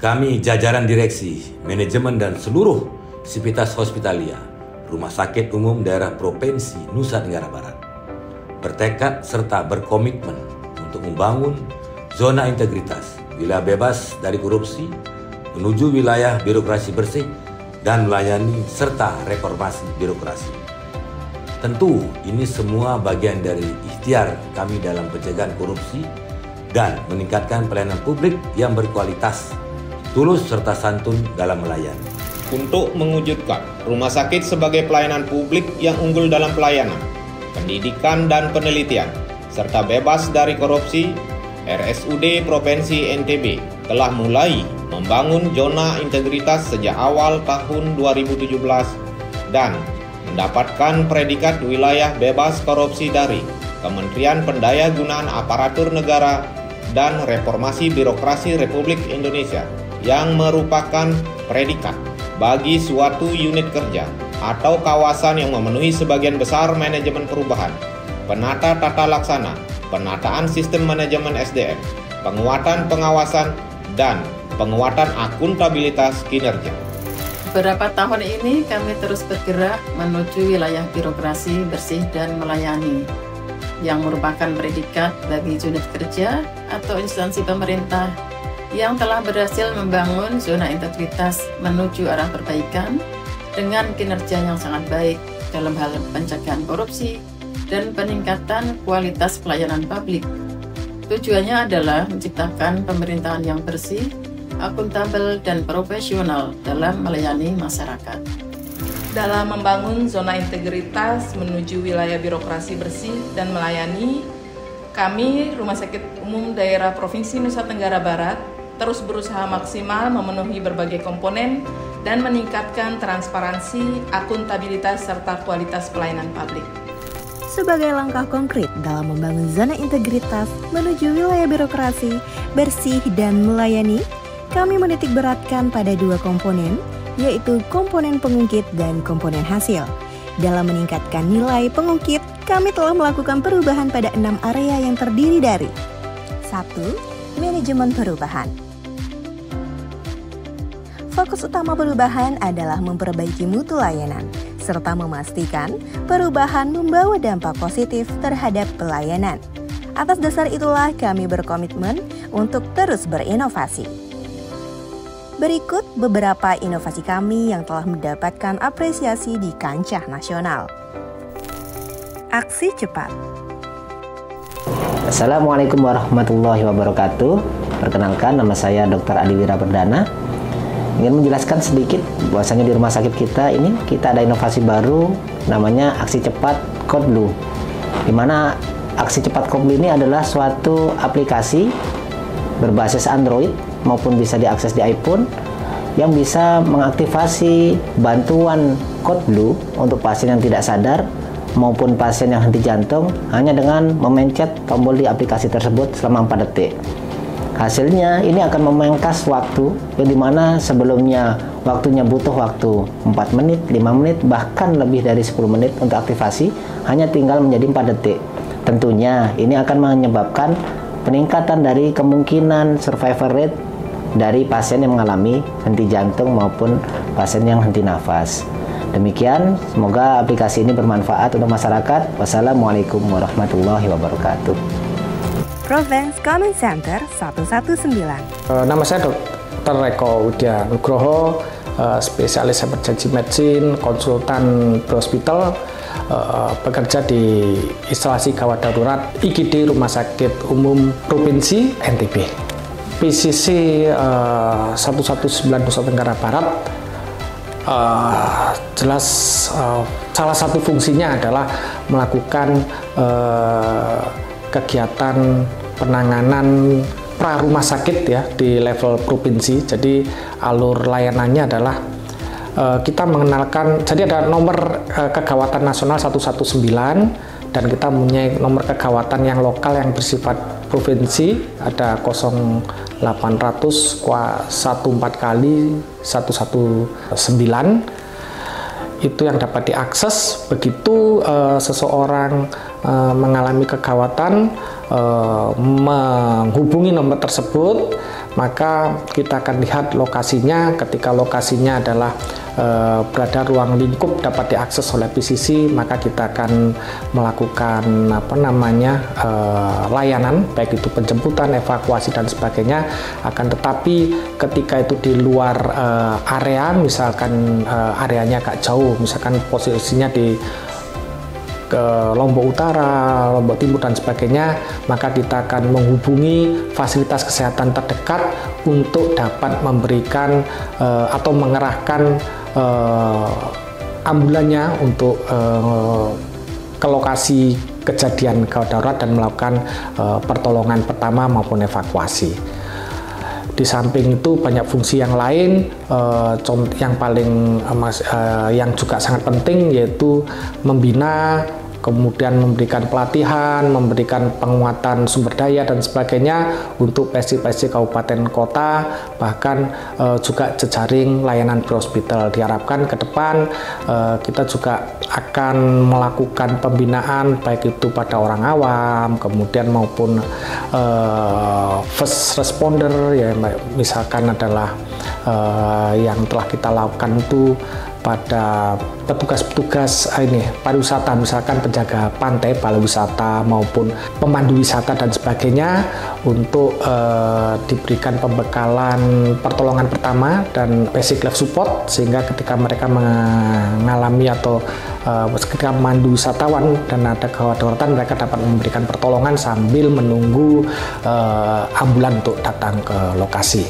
Kami jajaran direksi, manajemen dan seluruh sivitas hospitalia Rumah Sakit Umum Daerah Provinsi Nusa Tenggara Barat bertekad serta berkomitmen untuk membangun zona integritas, wilayah bebas dari korupsi, menuju wilayah birokrasi bersih dan melayani serta reformasi birokrasi. Tentu ini semua bagian dari ikhtiar kami dalam pencegahan korupsi dan meningkatkan pelayanan publik yang berkualitas, tulus serta santun dalam melayani. Untuk mewujudkan rumah sakit sebagai pelayanan publik yang unggul dalam pelayanan, pendidikan dan penelitian, serta bebas dari korupsi, RSUD Provinsi NTB telah mulai membangun zona integritas sejak awal tahun 2017 dan mendapatkan predikat wilayah bebas korupsi dari Kementerian Pendayagunaan Aparatur Negara dan Reformasi Birokrasi Republik Indonesia, yang merupakan predikat bagi suatu unit kerja atau kawasan yang memenuhi sebagian besar manajemen perubahan, penata tata laksana, penataan sistem manajemen SDM, penguatan pengawasan, dan penguatan akuntabilitas kinerja. Beberapa tahun ini kami terus bergerak menuju wilayah birokrasi bersih dan melayani, yang merupakan predikat bagi unit kerja atau instansi pemerintah yang telah berhasil membangun zona integritas menuju arah perbaikan dengan kinerja yang sangat baik dalam hal pencegahan korupsi dan peningkatan kualitas pelayanan publik. Tujuannya adalah menciptakan pemerintahan yang bersih, akuntabel, dan profesional dalam melayani masyarakat. Dalam membangun zona integritas menuju wilayah birokrasi bersih dan melayani, kami Rumah Sakit Umum Daerah Provinsi Nusa Tenggara Barat terus berusaha maksimal memenuhi berbagai komponen dan meningkatkan transparansi, akuntabilitas, serta kualitas pelayanan publik. Sebagai langkah konkret dalam membangun zona integritas menuju wilayah birokrasi bersih dan melayani, kami menitik beratkan pada dua komponen, yaitu komponen pengungkit dan komponen hasil. Dalam meningkatkan nilai pengungkit, kami telah melakukan perubahan pada 6 area yang terdiri dari 1. Manajemen perubahan. Fokus utama perubahan adalah memperbaiki mutu layanan, serta memastikan perubahan membawa dampak positif terhadap pelayanan. Atas dasar itulah kami berkomitmen untuk terus berinovasi. Berikut beberapa inovasi kami yang telah mendapatkan apresiasi di kancah nasional. Aksi cepat. Assalamualaikum warahmatullahi wabarakatuh. Perkenalkan, nama saya Dr. Adi Wira Perdana. Ingin menjelaskan sedikit bahwasanya di rumah sakit kita ini kita ada inovasi baru namanya Aksi Cepat Kodlu. Di mana Aksi Cepat Kodlu ini adalah suatu aplikasi berbasis Android maupun bisa diakses di iPhone yang bisa mengaktifasi bantuan Kodlu untuk pasien yang tidak sadar maupun pasien yang henti jantung hanya dengan memencet tombol di aplikasi tersebut selama 4 detik. Hasilnya ini akan memangkas waktu yang dimana sebelumnya waktunya butuh waktu 4 menit, 5 menit, bahkan lebih dari 10 menit untuk aktivasi, hanya tinggal menjadi 4 detik. Tentunya ini akan menyebabkan peningkatan dari kemungkinan survival rate dari pasien yang mengalami henti jantung maupun pasien yang henti nafas. Demikian, semoga aplikasi ini bermanfaat untuk masyarakat. Wassalamualaikum warahmatullahi wabarakatuh. Provence Common Center 119. Nama saya Dr. Eko Widya Nugroho, spesialis emergency medicine, konsultan hospital, bekerja di instalasi gawat darurat IGD Rumah Sakit Umum Provinsi NTB. PCC 119 Nusa Tenggara Barat jelas salah satu fungsinya adalah melakukan kegiatan penanganan pra rumah sakit ya di level provinsi. Jadi alur layanannya adalah kita mengenalkan, jadi ada nomor kegawatan nasional 119 dan kita mempunyai nomor kegawatan yang lokal yang bersifat provinsi, ada 0800 14 kali 119. Itu yang dapat diakses begitu seseorang mengalami kegawatan, menghubungi nomor tersebut, maka kita akan lihat lokasinya. Ketika lokasinya adalah berada ruang lingkup dapat diakses oleh PCC, maka kita akan melakukan layanan, baik itu penjemputan, evakuasi dan sebagainya. Akan tetapi ketika itu di luar area, misalkan areanya agak jauh, misalkan posisinya di ke Lombok Utara, Lombok Timur dan sebagainya, maka kita akan menghubungi fasilitas kesehatan terdekat untuk dapat memberikan atau mengerahkan ambulannya untuk ke lokasi kejadian gawat darurat dan melakukan pertolongan pertama maupun evakuasi. Di samping itu banyak fungsi yang lain, yang paling yang juga sangat penting yaitu membina, kemudian memberikan pelatihan, memberikan penguatan sumber daya dan sebagainya untuk PSC kabupaten kota, bahkan juga jejaring layanan pre-hospital. Diharapkan ke depan kita juga akan melakukan pembinaan baik itu pada orang awam, kemudian maupun first responder, ya misalkan adalah yang telah kita lakukan itu pada petugas-petugas pariwisata, misalkan penjaga pantai, pariwisata maupun pemandu wisata dan sebagainya, untuk diberikan pembekalan pertolongan pertama dan basic life support, sehingga ketika mereka mengalami atau ketika memandu wisatawan dan ada gawat daruratan, mereka dapat memberikan pertolongan sambil menunggu ambulan untuk datang ke lokasi.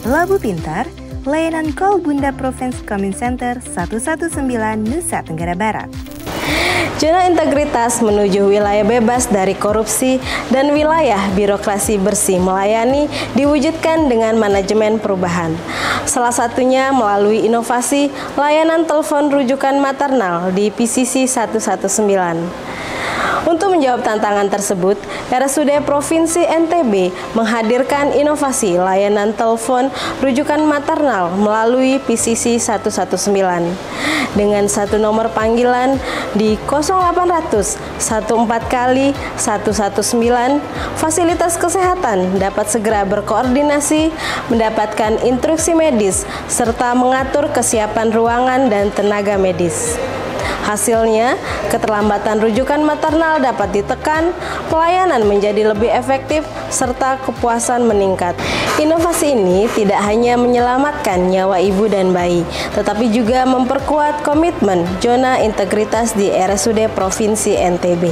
Labu Pintar, layanan Call Bunda Province Command Center 119 Nusa Tenggara Barat. Zona integritas menuju wilayah bebas dari korupsi dan wilayah birokrasi bersih melayani diwujudkan dengan manajemen perubahan. Salah satunya melalui inovasi layanan telepon rujukan maternal di PCC 119. Untuk menjawab tantangan tersebut, RSUD Provinsi NTB menghadirkan inovasi layanan telepon rujukan maternal melalui PCC 119 dengan satu nomor panggilan di 0800 14 kali 119. Fasilitas kesehatan dapat segera berkoordinasi, mendapatkan instruksi medis serta mengatur kesiapan ruangan dan tenaga medis. Hasilnya, keterlambatan rujukan maternal dapat ditekan, pelayanan menjadi lebih efektif, serta kepuasan meningkat. Inovasi ini tidak hanya menyelamatkan nyawa ibu dan bayi, tetapi juga memperkuat komitmen zona integritas di RSUD Provinsi NTB.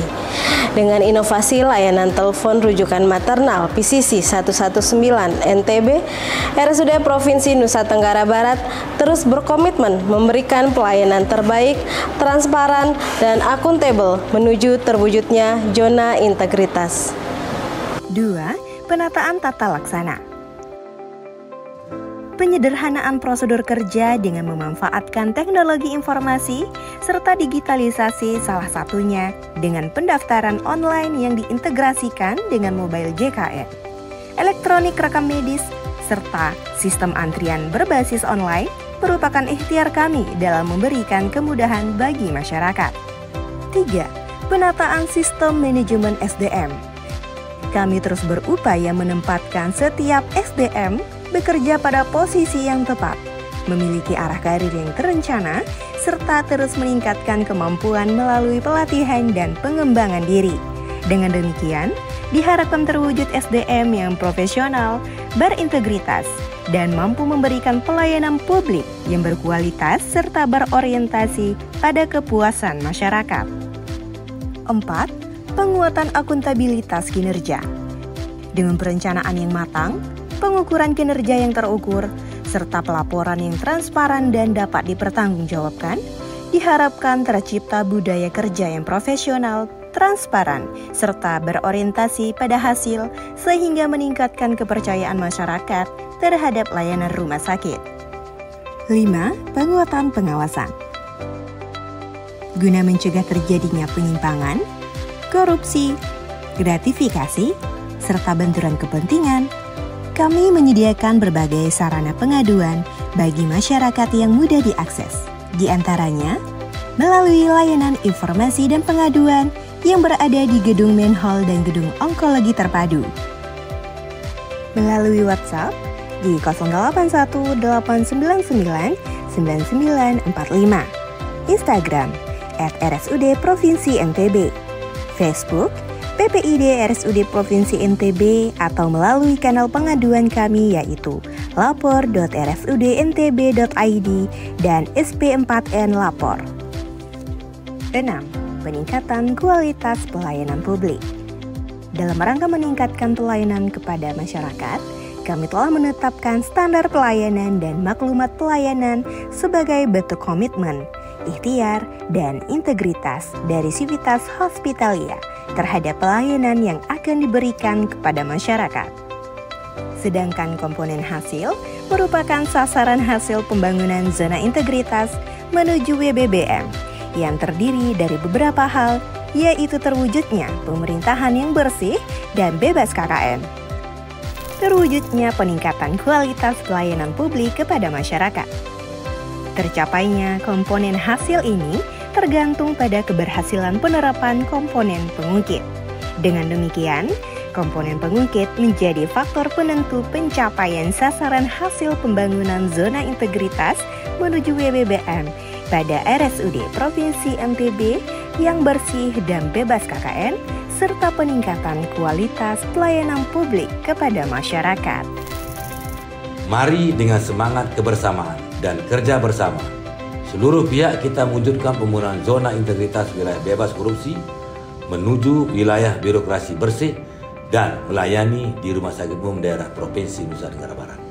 Dengan inovasi layanan telepon rujukan maternal PCC 119 NTB, RSUD Provinsi Nusa Tenggara Barat terus berkomitmen memberikan pelayanan terbaik, transparan, dan akuntabel menuju terwujudnya zona integritas. 2. Penataan tata laksana. Penyederhanaan prosedur kerja dengan memanfaatkan teknologi informasi serta digitalisasi, salah satunya dengan pendaftaran online yang diintegrasikan dengan mobile JKN, elektronik rekam medis, serta sistem antrian berbasis online merupakan ikhtiar kami dalam memberikan kemudahan bagi masyarakat. 3. Penataan sistem manajemen SDM. Kami terus berupaya menempatkan setiap SDM bekerja pada posisi yang tepat, memiliki arah karir yang terencana, serta terus meningkatkan kemampuan melalui pelatihan dan pengembangan diri. Dengan demikian, diharapkan terwujud SDM yang profesional, berintegritas, dan mampu memberikan pelayanan publik yang berkualitas serta berorientasi pada kepuasan masyarakat. 4. Penguatan akuntabilitas kinerja. Dengan perencanaan yang matang, pengukuran kinerja yang terukur, serta pelaporan yang transparan dan dapat dipertanggungjawabkan, diharapkan tercipta budaya kerja yang profesional, transparan, serta berorientasi pada hasil sehingga meningkatkan kepercayaan masyarakat terhadap layanan rumah sakit. 5. Penguatan pengawasan. Guna mencegah terjadinya penyimpangan, korupsi, gratifikasi, serta benturan kepentingan, kami menyediakan berbagai sarana pengaduan bagi masyarakat yang mudah diakses. Di antaranya, melalui layanan informasi dan pengaduan yang berada di Gedung Main Hall dan Gedung Onkologi Terpadu. melalui WhatsApp di 0818999945, Instagram @RSUD Provinsi NTB, Facebook PPID RSUD Provinsi NTB, atau melalui kanal pengaduan kami yaitu lapor.rsudntb.id dan SP4N Lapor. 6. Peningkatan kualitas pelayanan publik. Dalam rangka meningkatkan pelayanan kepada masyarakat, kami telah menetapkan standar pelayanan dan maklumat pelayanan sebagai bentuk komitmen, ikhtiar, dan integritas dari Civitas Hospitalia terhadap pelayanan yang akan diberikan kepada masyarakat. Sedangkan komponen hasil merupakan sasaran hasil pembangunan zona integritas menuju WBBM yang terdiri dari beberapa hal, yaitu terwujudnya pemerintahan yang bersih dan bebas KKN, terwujudnya peningkatan kualitas pelayanan publik kepada masyarakat. Tercapainya komponen hasil ini tergantung pada keberhasilan penerapan komponen pengungkit. Dengan demikian, komponen pengungkit menjadi faktor penentu pencapaian sasaran hasil pembangunan zona integritas menuju WBBM pada RSUD Provinsi NTB yang bersih dan bebas KKN, serta peningkatan kualitas pelayanan publik kepada masyarakat. Mari dengan semangat kebersamaan dan kerja bersama, seluruh pihak kita mewujudkan pembangunan zona integritas wilayah bebas korupsi menuju wilayah birokrasi bersih dan melayani di Rumah Sakit Umum Daerah Provinsi Nusa Tenggara Barat.